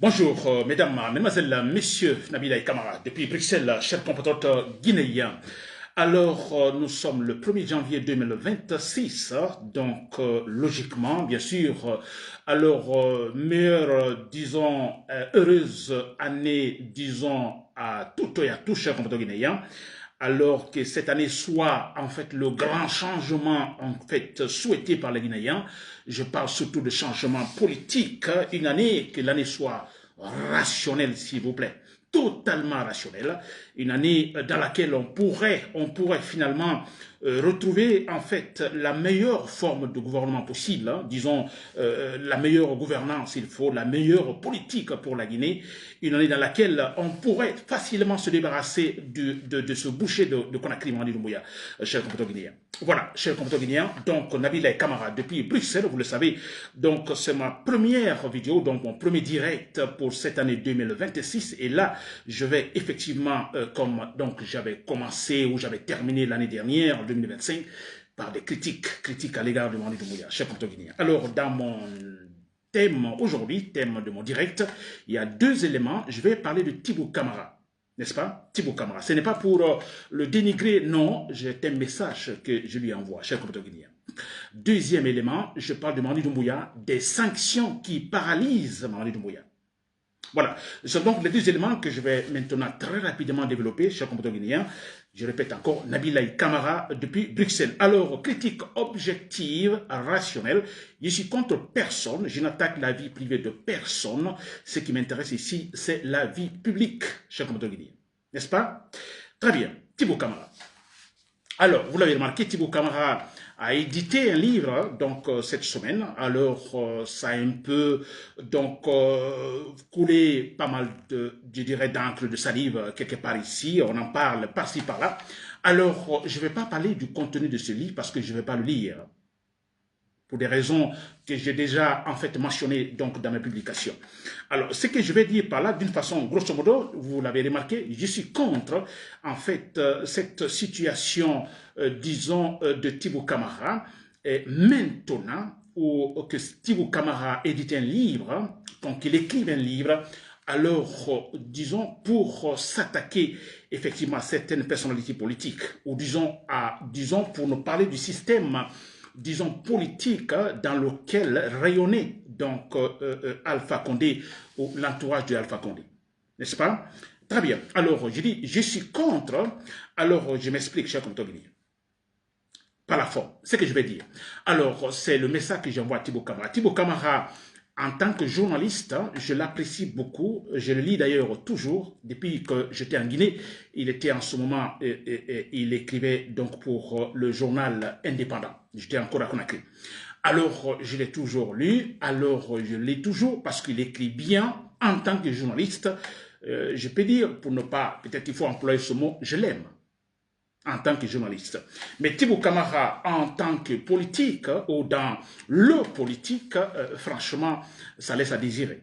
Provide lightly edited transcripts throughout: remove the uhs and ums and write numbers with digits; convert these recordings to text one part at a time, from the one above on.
Bonjour, mesdames, mesdemoiselles, messieurs, Nabila et Camara, depuis Bruxelles, chers compatriotes guinéens. Alors, nous sommes le 1er janvier 2026, donc logiquement, bien sûr, meilleure, disons, heureuse année, disons, à tout et à tous, chers compatriotes guinéens. Alors que cette année soit en fait le grand changement en fait souhaité par les Guinéens. Je parle surtout de changement politique, une année, que l'année soit rationnelle s'il vous plaît, totalement rationnelle, une année dans laquelle on pourrait finalement retrouver en fait la meilleure forme de gouvernement possible, disons la meilleure gouvernance il faut, la meilleure politique pour la Guinée, une année dans laquelle on pourrait facilement se débarrasser de ce boucher de Conakry, Mamadi Doumbouya, chers compatriotes guinéens. Voilà, chers compatriotes guinéens, donc Nabila et Camara depuis Bruxelles, vous le savez, donc c'est ma première vidéo, donc mon premier direct pour cette année 2026, et là, je vais effectivement, comme donc j'avais commencé ou j'avais terminé l'année dernière, en 2025, par des critiques à l'égard de Mamadi Doumbouya, chers compatriotes guinéens. Alors, dans mon thème aujourd'hui, thème de mon direct, il y a deux éléments. Je vais parler de Thibaut Camara, n'est-ce pas? Thibaut Camara. Ce n'est pas pour le dénigrer, non, c'est un message que je lui envoie, cher compatriote guinéen. Deuxième élément, je parle de Mamadi Doumbouya, des sanctions qui paralysent Mamadi Doumbouya. Voilà, ce sont donc les deux éléments que je vais maintenant très rapidement développer, chers compatriotes guinéens. Je répète encore, Nabila Camara depuis Bruxelles. Alors, critique objective, rationnelle. Je suis contre personne, je n'attaque la vie privée de personne. Ce qui m'intéresse ici, c'est la vie publique, chers compatriotes guinéens. N'est-ce pas? Très bien, Thibaut Camara. Alors, vous l'avez remarqué, Thibaut Camara a édité un livre donc cette semaine. Alors ça a un peu donc coulé pas mal de, je dirais, d'encre de salive quelque part ici. On en parle par-ci par-là. Alors je ne vais pas parler du contenu de ce livre parce que je ne vais pas le lire, pour des raisons que j'ai déjà en fait mentionnées donc dans mes publications. Alors, ce que je vais dire par là, d'une façon grosso modo, vous l'avez remarqué, je suis contre en fait cette situation, disons, de Thibaut Camara, et maintenant que Thibaut Camara édite un livre, donc il écrive un livre, alors, disons, pour s'attaquer effectivement à certaines personnalités politiques, ou disons, pour nous parler du système, disons, politique dans lequel rayonnait donc Alpha Condé ou l'entourage de Alpha Condé. N'est-ce pas? Très bien. Alors, je dis, je suis contre. Alors, je m'explique, cher compatriotes. Par la forme, ce que je vais dire. Alors, c'est le message que j'envoie à Thibaut Camara. Thibaut Camara, en tant que journaliste, je l'apprécie beaucoup. Je le lis d'ailleurs toujours. Depuis que j'étais en Guinée, il était en ce moment, il écrivait donc pour le journal indépendant. J'étais encore à Conakry. Alors, je l'ai toujours lu. Alors, je l'ai toujours parce qu'il écrit bien en tant que journaliste. Je peux dire, pour ne pas, peut-être qu'il faut employer ce mot, je l'aime en tant que journaliste. Mais Thibaut Camara, en tant que politique, ou dans le politique, franchement, ça laisse à désirer.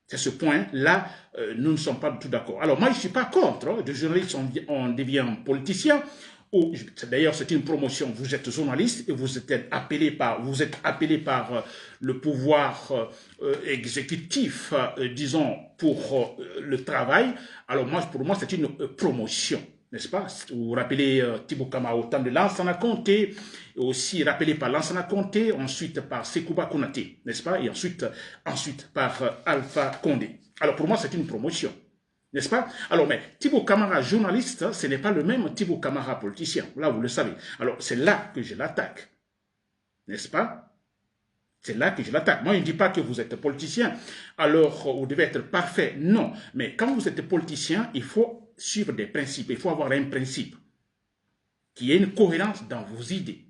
C'est ce point-là, nous ne sommes pas du tout d'accord. Alors moi, je ne suis pas contre, de journaliste, on devient politicien, ou d'ailleurs c'est une promotion, vous êtes journaliste et vous êtes appelé par le pouvoir exécutif, disons, pour le travail. Alors moi, pour moi, c'est une promotion. N'est-ce pas? Vous vous rappelez Thibaut Camara au temps de Lansana Conté, aussi rappelé par Lansana Conté, ensuite par Sekouba Konaté, n'est-ce pas? Et ensuite par Alpha Condé. Alors pour moi, c'est une promotion, n'est-ce pas? Alors, mais Thibaut Camara, journaliste, ce n'est pas le même Thibaut Camara, politicien. Là, vous le savez. Alors, c'est là que je l'attaque, n'est-ce pas? C'est là que je l'attaque. Moi, je ne dis pas que vous êtes politicien, alors vous devez être parfait. Non. Mais quand vous êtes politicien, il faut suivre des principes. Il faut avoir un principe qui ait une cohérence dans vos idées.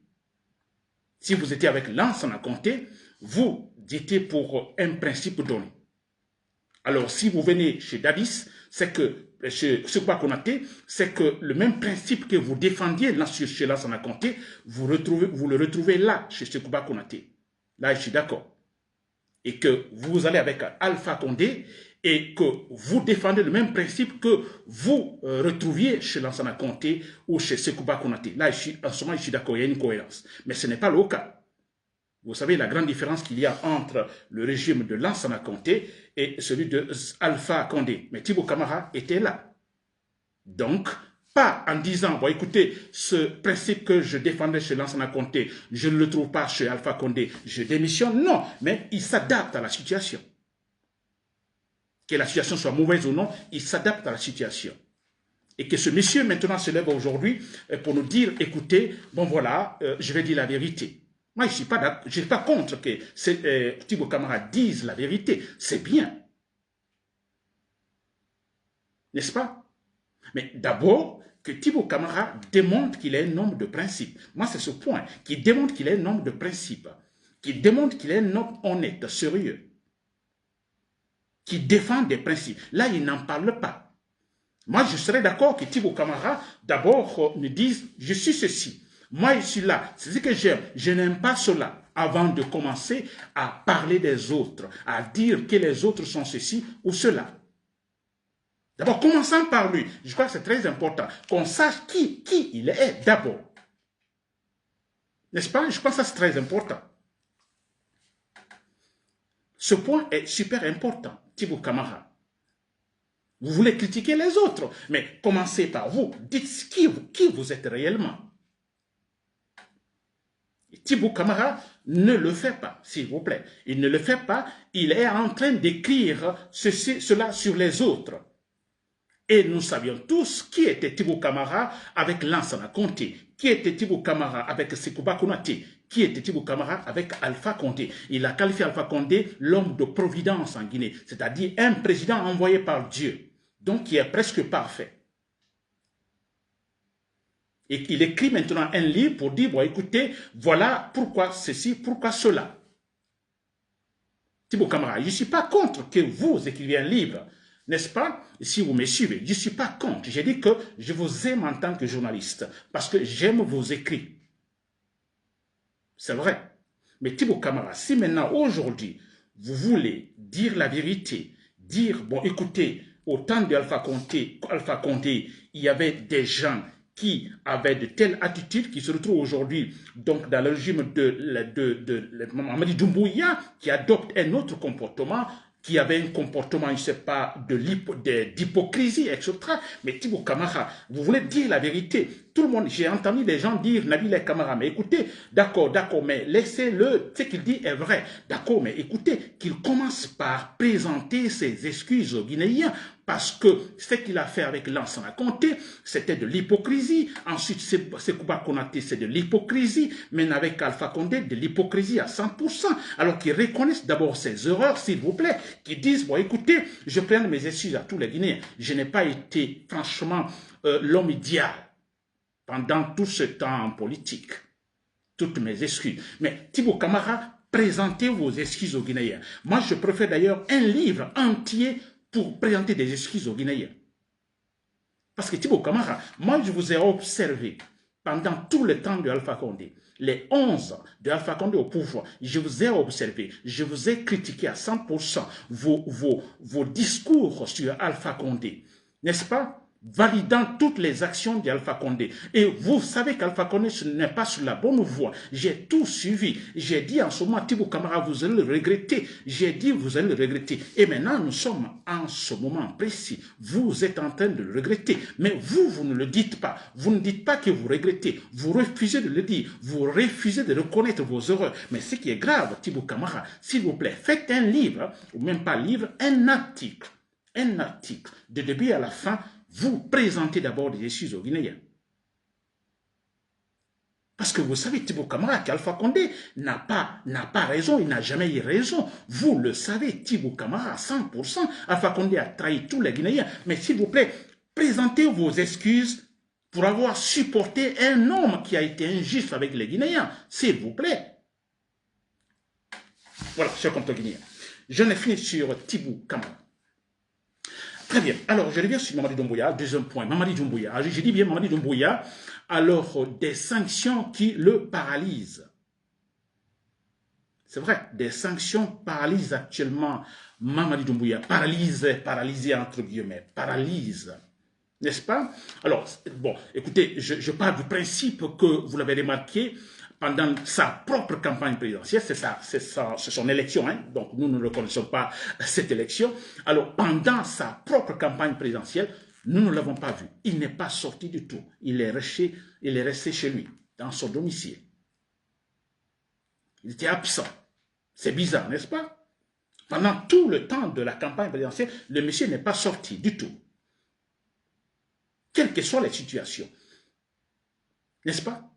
Si vous étiez avec Lansana Conté, vous étiez pour un principe donné. Alors, si vous venez chez Dadis, c'est que, chez Sekouba Konaté, c'est que le même principe que vous défendiez là, chez Lansana Conté, vous le retrouvez là, chez Sekouba Konaté. Là, je suis d'accord. Et que vous allez avec Alpha Condé et que vous défendez le même principe que vous retrouviez chez Lansana Conté ou chez Sekouba Konaté. Là, en ce moment, je suis d'accord, il y a une cohérence. Mais ce n'est pas le cas. Vous savez la grande différence qu'il y a entre le régime de Lansana Conté et celui de Alpha Condé. Mais Thibaut Camara était là. Donc, pas en disant, bon écoutez, ce principe que je défendais chez Lansana Conté, je ne le trouve pas chez Alpha Condé, je démissionne. Non, mais il s'adapte à la situation. Que la situation soit mauvaise ou non, il s'adapte à la situation. Et que ce monsieur maintenant se lève aujourd'hui pour nous dire, écoutez, bon voilà, je vais dire la vérité. Moi, je ne suis pas contre que Thibaut Camara dise la vérité. C'est bien. N'est-ce pas? Mais d'abord, que Thibaut Camara démontre qu'il est un homme de principe. Moi, c'est ce point. Qu'il démontre qu'il est un homme de principe. Qu'il démontre qu'il est un homme honnête, sérieux. Qui défend des principes. Là, il n'en parle pas. Moi, je serais d'accord que Thibaut Camara, d'abord, me dise, je suis ceci. Moi, je suis là. C'est ce que j'aime. Je n'aime pas cela. Avant de commencer à parler des autres, à dire que les autres sont ceci ou cela. D'abord, commençons par lui. Je crois que c'est très important. Qu'on sache qui il est d'abord. N'est-ce pas? Je pense que c'est très important. Ce point est super important, Thibaut Camara. Vous voulez critiquer les autres, mais commencez par vous. Dites qui vous êtes réellement. Thibaut Camara ne le fait pas, s'il vous plaît. Il ne le fait pas, il est en train d'écrire cela sur les autres. Et nous savions tous qui était Thibaut Camara avec Lansana Conté, qui était Thibaut Camara avec Sekouba Konaté, qui était Thibaut Camara avec Alpha Condé. Il a qualifié Alpha Condé l'homme de providence en Guinée, c'est-à-dire un président envoyé par Dieu, donc qui est presque parfait. Et il écrit maintenant un livre pour dire, bon, écoutez, voilà pourquoi ceci, pourquoi cela. Thibaut Camara, je ne suis pas contre que vous écriviez un livre, n'est-ce pas? Si vous me suivez, je ne suis pas contre. J'ai dit que je vous aime en tant que journaliste, parce que j'aime vos écrits. C'est vrai. Mais Thibaut Camara, si maintenant, aujourd'hui, vous voulez dire la vérité, dire, bon, écoutez, au temps d'Alpha Condé, il y avait des gens qui avaient de telles attitudes qui se retrouvent aujourd'hui donc dans le régime de Mamadi Doumbouya, qui adopte un autre comportement, qui avait un comportement, je ne sais pas, d'hypocrisie, etc. Mais Thibaut Camara, vous voulez dire la vérité. Tout le monde, j'ai entendu des gens dire Nabil Camara, mais écoutez, d'accord, mais laissez-le, ce qu'il dit est vrai. D'accord, mais écoutez, qu'il commence par présenter ses excuses aux Guinéens, parce que ce qu'il a fait avec Lansana Conté, c'était de l'hypocrisie. Ensuite, Sekouba Konaté, c'est de l'hypocrisie. Mais avec Alpha Condé, de l'hypocrisie à 100%. Alors qu'ils reconnaissent d'abord ses erreurs, s'il vous plaît. Qu'ils disent, bon, écoutez, je prends mes excuses à tous les Guinéens. Je n'ai pas été, franchement, l'homme idéal pendant tout ce temps en politique. Toutes mes excuses. Mais Thibaut Camara, présentez vos excuses aux Guinéens. Moi, je préfère d'ailleurs un livre entier pour présenter des excuses aux Guinéens. Parce que Thibaut Camara, moi je vous ai observé pendant tout le temps de Alpha Condé, les 11 ans de Alpha Condé au pouvoir, je vous ai observé, je vous ai critiqué à 100% vos discours sur Alpha Condé, n'est-ce pas? Validant toutes les actions d'Alpha Condé. Et vous savez qu'Alpha Condé n'est pas sur la bonne voie. J'ai tout suivi. J'ai dit en ce moment, Thibaut Camara, vous allez le regretter. J'ai dit, vous allez le regretter. Et maintenant, nous sommes en ce moment précis. Vous êtes en train de le regretter. Mais vous ne le dites pas. Vous ne dites pas que vous regrettez. Vous refusez de le dire. Vous refusez de reconnaître vos erreurs. Mais ce qui est grave, Thibaut Camara, s'il vous plaît, faites un livre, ou même pas livre, un article, de début à la fin. Vous présentez d'abord des excuses aux Guinéens. Parce que vous savez, Thibaut Camara, qu'Alpha Condé n'a pas raison, il n'a jamais eu raison. Vous le savez, Thibaut Camara, 100%, Alpha Condé a trahi tous les Guinéens. Mais s'il vous plaît, présentez vos excuses pour avoir supporté un homme qui a été injuste avec les Guinéens. S'il vous plaît. Voilà, chers compatriotes guinéens. Je n'ai fini sur Thibaut Camara. Très bien. Alors, je reviens sur Mamadi Doumbouya. Deuxième point, Mamadi Doumbouya. Je dis bien Mamadi Doumbouya. Alors, des sanctions qui le paralysent. C'est vrai, des sanctions paralysent actuellement Mamadi Doumbouya. Paralysé entre guillemets. Paralyse. n'est-ce pas? Alors, bon, écoutez, je parle du principe que vous l'avez remarqué, pendant sa propre campagne présidentielle, c'est son élection, hein, donc nous ne reconnaissons pas cette élection. Alors, pendant sa propre campagne présidentielle, nous ne l'avons pas vu. Il n'est pas sorti du tout. Il est resté chez lui, dans son domicile. Il était absent. C'est bizarre, n'est-ce pas? Pendant tout le temps de la campagne présidentielle, le monsieur n'est pas sorti du tout. Quelles que soient les situations. N'est-ce pas?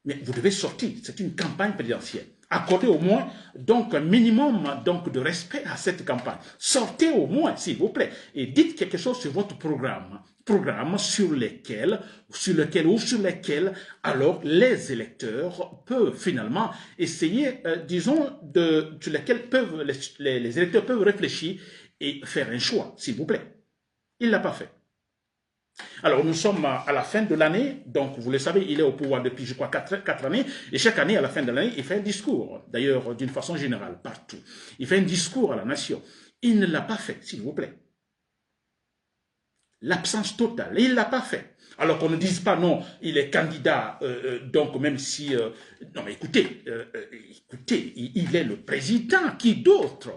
Mais vous devez sortir, c'est une campagne présidentielle. Accordez au moins donc un minimum donc, de respect à cette campagne. Sortez au moins, s'il vous plaît, et dites quelque chose sur votre programme. Programme sur lesquels, alors les électeurs peuvent finalement essayer, disons, sur lesquels les électeurs peuvent réfléchir et faire un choix, s'il vous plaît. Il ne l'a pas fait. Alors, nous sommes à la fin de l'année, donc vous le savez, il est au pouvoir depuis, je crois, 4 années, et chaque année, à la fin de l'année, il fait un discours, d'ailleurs, d'une façon générale, partout. Il fait un discours à la nation. Il ne l'a pas fait, s'il vous plaît. L'absence totale, il ne l'a pas fait. Alors qu'on ne dise pas, non, il est candidat, donc même si... non, mais écoutez, il est le président, qui d'autre?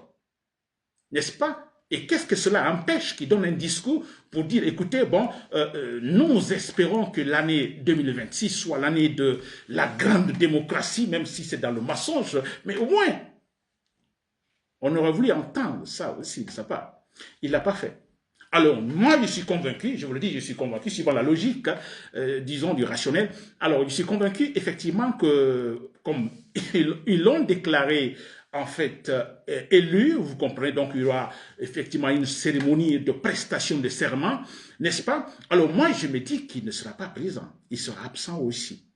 N'est-ce pas? Et qu'est-ce que cela empêche qu'il donne un discours pour dire, écoutez, bon, nous espérons que l'année 2026 soit l'année de la grande démocratie, même si c'est dans le mensonge, mais au moins, on aurait voulu entendre ça aussi de sa part. Il ne l'a pas fait. Alors, moi, je suis convaincu, je vous le dis, je suis convaincu, suivant la logique, disons, du rationnel. Alors, je suis convaincu, effectivement, que, comme ils l'ont déclaré, en fait, élu, vous comprenez, donc il y aura effectivement une cérémonie de prestation de serment, n'est-ce pas? Alors, moi, je me dis qu'il ne sera pas présent, il sera absent aussi.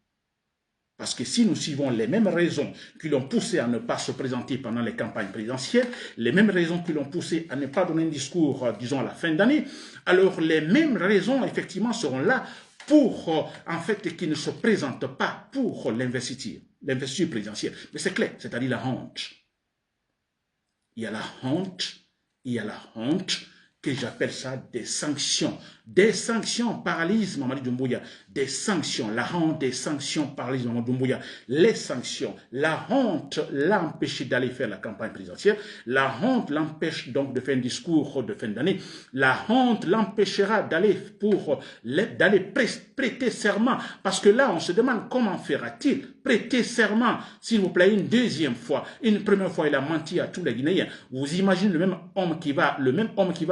Parce que si nous suivons les mêmes raisons qui l'ont poussé à ne pas se présenter pendant les campagnes présidentielles, les mêmes raisons qui l'ont poussé à ne pas donner un discours, disons, à la fin d'année, alors les mêmes raisons, effectivement, seront là pour, en fait, qu'il ne se présente pas pour l'investiture présidentielle. Mais c'est clair, c'est-à-dire la honte. Il y a la honte, que j'appelle ça des sanctions. Des sanctions paralysent Mamadi Doumbouya. Des sanctions, la honte des sanctions paralysent Mamadi Doumbouya. Les sanctions, la honte l'empêche d'aller faire la campagne présidentielle. La honte l'empêche donc de faire un discours de fin d'année. La honte l'empêchera d'aller prêter serment. Parce que là, on se demande comment fera-t-il prêter serment, s'il vous plaît, une deuxième fois. Une première fois, il a menti à tous les Guinéens. Vous imaginez le même homme qui va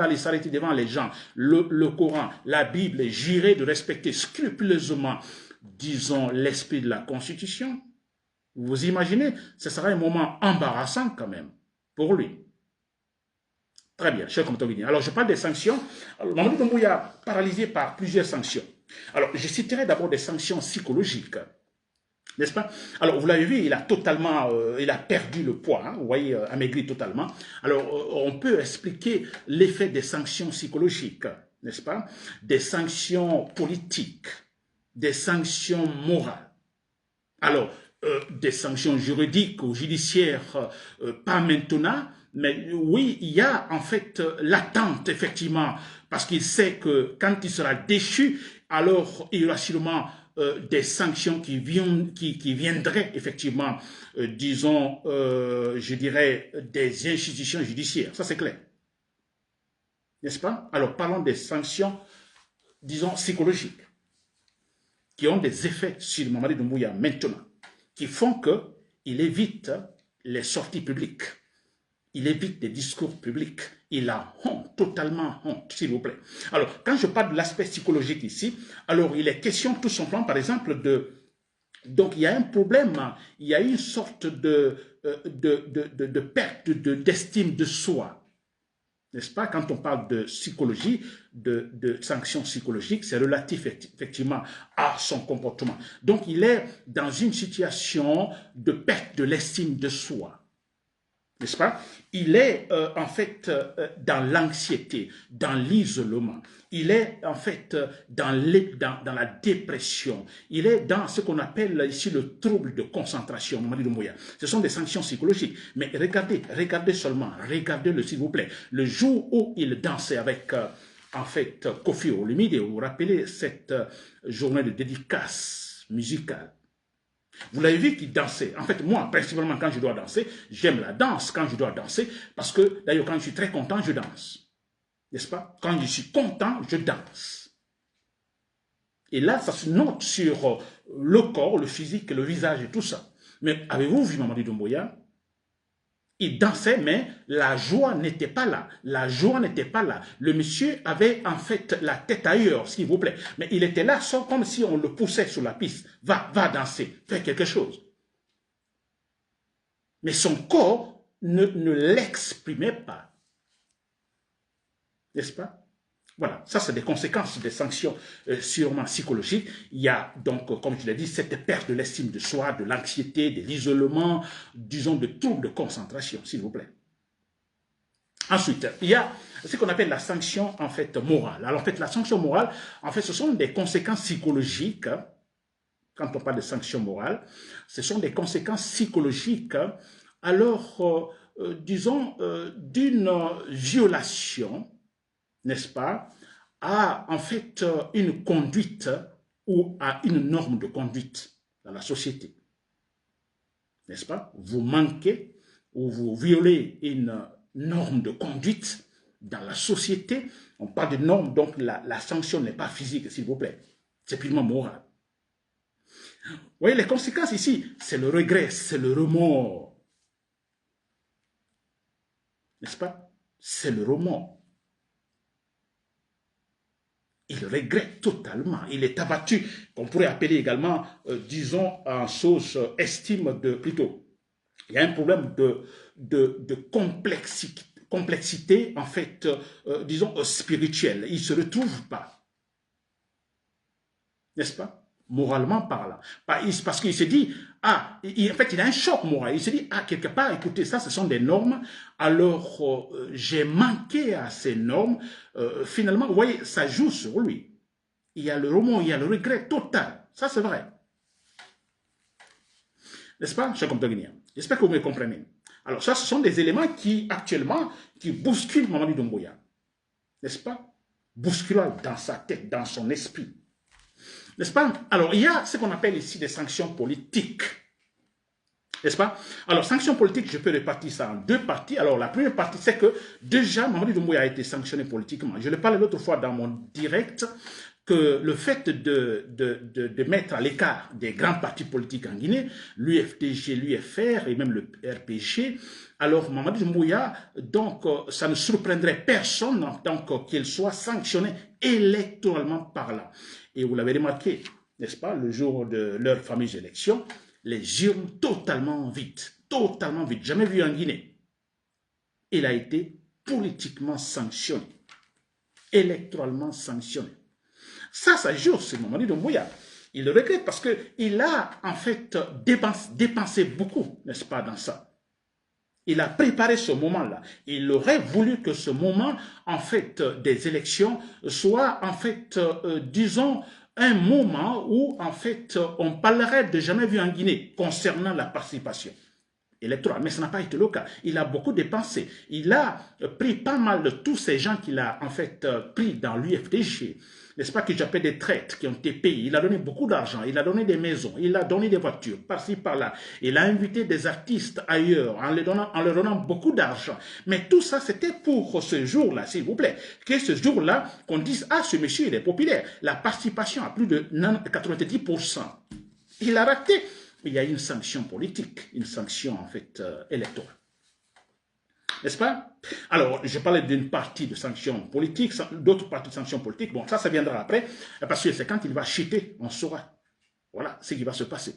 aller s'arrêter devant les gens, le Coran, la Bible, et jurer de respecter scrupuleusement, disons, l'esprit de la Constitution. Vous imaginez, ce sera un moment embarrassant quand même pour lui. Très bien, cher combattant guinéen. Alors, je parle des sanctions. Mamadi Doumbouya, paralysé par plusieurs sanctions. Alors, je citerai d'abord des sanctions psychologiques. N'est-ce pas? Alors, vous l'avez vu, il a perdu le poids, hein, vous voyez, amaigri totalement. Alors, on peut expliquer l'effet des sanctions psychologiques, n'est-ce pas? Des sanctions politiques, des sanctions morales. Alors, des sanctions juridiques ou judiciaires, pas maintenant, mais oui, il y a en fait l'attente, effectivement, parce qu'il sait que quand il sera déchu, alors il y aura sûrement des sanctions qui viendraient effectivement, disons, je dirais, des institutions judiciaires. Ça, c'est clair. N'est-ce pas? Alors, parlons des sanctions, disons, psychologiques, qui ont des effets sur Mamadi Doumbouya maintenant, qui font qu'il évite les sorties publiques. Il évite des discours publics. Il a honte, totalement honte, s'il vous plaît. Alors, quand je parle de l'aspect psychologique ici, alors il est question tout simplement, par exemple, donc il y a un problème, il y a une sorte de perte d'estime de soi. N'est-ce pas? Quand on parle de psychologie, de sanctions psychologiques, c'est relatif effectivement à son comportement. Donc, il est dans une situation de perte de l'estime de soi. N'est-ce pas? Il est en fait dans l'anxiété, dans l'isolement. Il est en fait dans la dépression. Il est dans ce qu'on appelle ici le trouble de concentration. Ce sont des sanctions psychologiques. Mais regardez seulement, regardez-le s'il vous plaît. Le jour où il dansait avec en fait, Kofi Olomide, vous vous rappelez cette journée de dédicace musicale. Vous l'avez vu qu'il dansait. En fait, moi, principalement, quand je dois danser, j'aime la danse quand je dois danser, parce que, d'ailleurs, quand je suis très content, je danse. N'est-ce pas? Quand je suis content, je danse. Et là, ça se note sur le corps, le physique, le visage et tout ça. Mais avez-vous vu Mamadi Doumbouya? Il dansait, mais la joie n'était pas là. La joie n'était pas là. Le monsieur avait en fait la tête ailleurs, s'il vous plaît. Mais il était là, comme si on le poussait sur la piste. Va danser, fais quelque chose. Mais son corps ne l'exprimait pas. N'est-ce pas? Voilà, ça c'est des conséquences des sanctions sûrement psychologiques. Il y a donc, comme je l'ai dit, cette perte de l'estime de soi, de l'anxiété, de l'isolement, disons de troubles de concentration, s'il vous plaît. Ensuite, il y a ce qu'on appelle la sanction en fait morale. Alors en fait, la sanction morale, en fait, ce sont des conséquences psychologiques. Quand on parle de sanction morale, ce sont des conséquences psychologiques. Alors, disons, d'une violation, n'est-ce pas, à en fait une conduite ou à une norme de conduite dans la société. N'est-ce pas? Vous manquez ou vous violez une norme de conduite dans la société. On parle de norme, donc la sanction n'est pas physique, s'il vous plaît. C'est purement moral. Vous voyez, les conséquences ici, c'est le regret, c'est le remords. N'est-ce pas? C'est le remords. Il regrette totalement, il est abattu, qu'on pourrait appeler également, disons, en sauce estime de, plutôt. Il y a un problème de complexité, en fait, disons, spirituelle. Il ne se retrouve pas, n'est-ce pas? Moralement parlant. Parce qu'il se dit, en fait, il a un choc moral. Il se dit, quelque part, écoutez, ça, ce sont des normes. Alors, j'ai manqué à ces normes. Finalement, vous voyez, ça joue sur lui. Il y a le remords, il y a le regret total. Ça, c'est vrai. N'est-ce pas, cher compteur guinéen? J'espère que vous me comprenez. Alors, ça, ce sont des éléments qui, actuellement, qui bousculent Mamadi Doumbouya. N'est-ce pas? Bousculent dans sa tête, dans son esprit. N'est-ce pas? Alors, il y a ce qu'on appelle ici des sanctions politiques. N'est-ce pas? Alors, sanctions politiques, je peux répartir ça en deux parties. Alors, la première partie, c'est que déjà, Mamadi Doumbouya a été sanctionné politiquement. Je le parlais l'autre fois dans mon direct, que le fait de mettre à l'écart des grands partis politiques en Guinée, l'UFDG, l'UFR et même le RPG, alors Mamadi Doumbouya, donc, ça ne surprendrait personne donc qu'il soit sanctionné électoralement parlant. Et vous l'avez remarqué, n'est-ce pas, le jour de leurs fameuses élections, les urnes totalement vides, jamais vu en Guinée. Il a été politiquement sanctionné, électoralement sanctionné. Ça joue sur Mamadi Doumbouya. Il le regrette parce qu'il a en fait dépensé beaucoup, n'est-ce pas, dans ça. Il a préparé ce moment-là. Il aurait voulu que ce moment, en fait, des élections soit, en fait, disons, un moment où, en fait, on parlerait de jamais vu en Guinée concernant la participation électorale. Mais ça n'a pas été le cas. Il a beaucoup dépensé. Il a pris pas mal de tous ces gens qu'il a, en fait, pris dans l'UFDG. N'est-ce pas, que j'appelle des traites qui ont été payés. Il a donné beaucoup d'argent, il a donné des maisons, il a donné des voitures, par-ci, par-là. Il a invité des artistes ailleurs en leur donnant beaucoup d'argent. Mais tout ça, c'était pour ce jour-là, s'il vous plaît. Que ce jour-là, qu'on dise, ce monsieur, il est populaire. La participation à plus de 90%. Il a raté. Il y a une sanction politique, une sanction, en fait, électorale. N'est-ce pas? Alors, je parlais d'une partie de sanctions politiques, d'autres parties de sanctions politiques. Bon, ça viendra après, parce que c'est quand il va chuter, on saura. Voilà ce qui va se passer.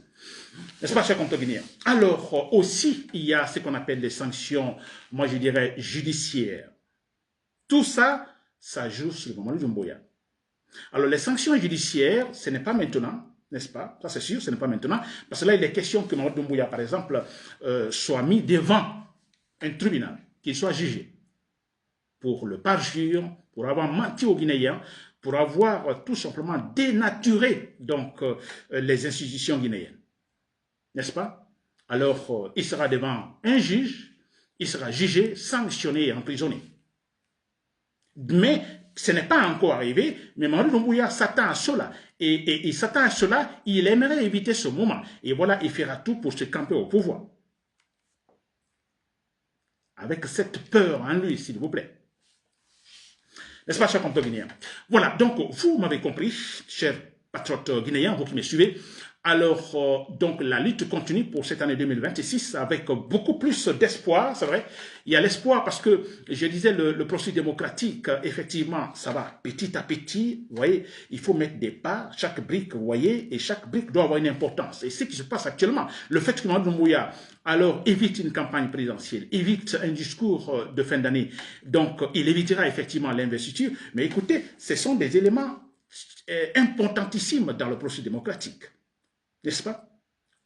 N'est-ce pas, cher compteur guinéen? Alors, aussi, il y a ce qu'on appelle des sanctions, moi je dirais, judiciaires. Tout ça, ça joue sur le Mamadi Doumbouya. Alors, les sanctions judiciaires, ce n'est pas maintenant, n'est-ce pas? Ça, c'est sûr, ce n'est pas maintenant. Parce que là, il est question que Mamadi Doumbouya, par exemple, soit mis devant un tribunal, qu'il soit jugé pour le parjure, pour avoir menti aux Guinéens, pour avoir tout simplement dénaturé donc, les institutions guinéennes. N'est-ce pas? Alors, il sera devant un juge, il sera jugé, sanctionné et emprisonné. Mais Ce n'est pas encore arrivé, mais Mamadou Doumbouya s'attend à cela. Et il s'attend à cela, il aimerait éviter ce moment. Et voilà, il fera tout pour se camper au pouvoir. Avec cette peur en lui, s'il vous plaît. N'est-ce pas, chers compatriotes guinéens? Voilà, donc vous m'avez compris, chers patriotes guinéens, vous qui me suivez. Alors, donc la lutte continue pour cette année 2026 avec beaucoup plus d'espoir, c'est vrai. Il y a l'espoir parce que, je disais, le processus démocratique, effectivement, ça va petit à petit, vous voyez, il faut mettre des pas, chaque brique, vous voyez, et chaque brique doit avoir une importance. Et ce qui se passe actuellement, le fait que Mamadou Doumbouya, alors, évite une campagne présidentielle, évite un discours de fin d'année, donc il évitera effectivement l'investiture, mais écoutez, ce sont des éléments importantissimes dans le processus démocratique. N'est-ce pas?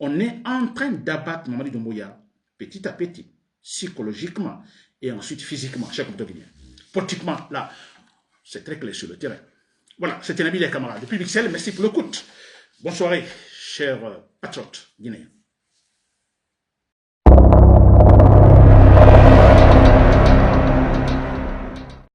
On est en train d'abattre Mamadou Doumbouya petit à petit, psychologiquement et ensuite physiquement, chers compatriotes guinéens. Politiquement, là, c'est très clair sur le terrain. Voilà, c'était Nabil et camarades depuis Bruxelles. Merci pour l'écoute. Bonne soirée, chers patriotes guinéens.